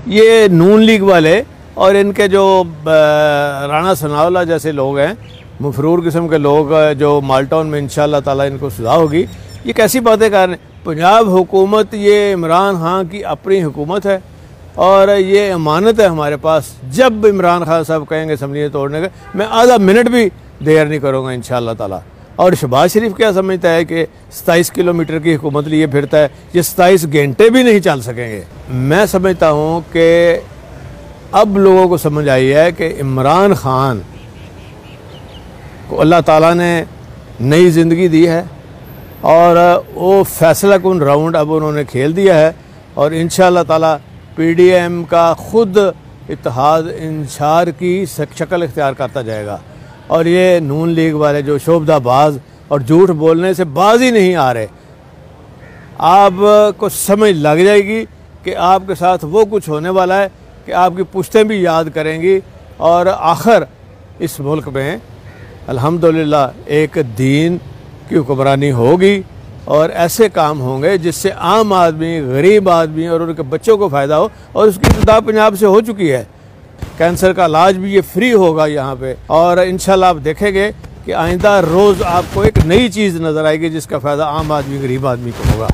ये नून लीग वाले और इनके जो राणा सनाउल्लाह जैसे लोग हैं, मफरूर किस्म के लोग जो माल्टाउन में इंशाअल्लाह ताला इनको सुधा होगी, ये कैसी बातें कर रहे हैं। पंजाब हुकूमत ये इमरान खान की अपनी हुकूमत है और ये अमानत है हमारे पास। जब इमरान खान साहब कहेंगे असम्बली तोड़ने का, मैं आधा मिनट भी देर नहीं करूँगा इंशाअल्लाह ताला। और शहबाज शरीफ क्या समझता है कि 27 किलोमीटर की हुकूमत लिए फिरता है, ये 27 घंटे भी नहीं चल सकेंगे। मैं समझता हूँ कि अब लोगों को समझ आई है कि इमरान खान को अल्लाह ताला ने नई ज़िंदगी दी है और वो फैसला कुन राउंड अब उन्होंने खेल दिया है और इंशाअल्लाह ताला PDM का खुद इत्तेहाद इंशार की शक्ल इख्तियार करता जाएगा। और ये नून लीग वाले जो शोबदाबाज और झूठ बोलने से बाज ही नहीं आ रहे, आपको समझ लग जाएगी कि आपके साथ वो कुछ होने वाला है कि आपकी पुश्तें भी याद करेंगी। और आखिर इस मुल्क में अल्हम्दुलिल्लाह एक दीन की हुक्मरानी होगी और ऐसे काम होंगे जिससे आम आदमी, गरीब आदमी और उनके बच्चों को फ़ायदा हो। और उसकी इब्तिदा पंजाब से हो चुकी है। कैंसर का इलाज भी ये फ्री होगा यहाँ पे और इंशाल्लाह आप देखेंगे कि आइंदा रोज़ आपको एक नई चीज़ नज़र आएगी जिसका फ़ायदा आम आदमी, गरीब आदमी को होगा।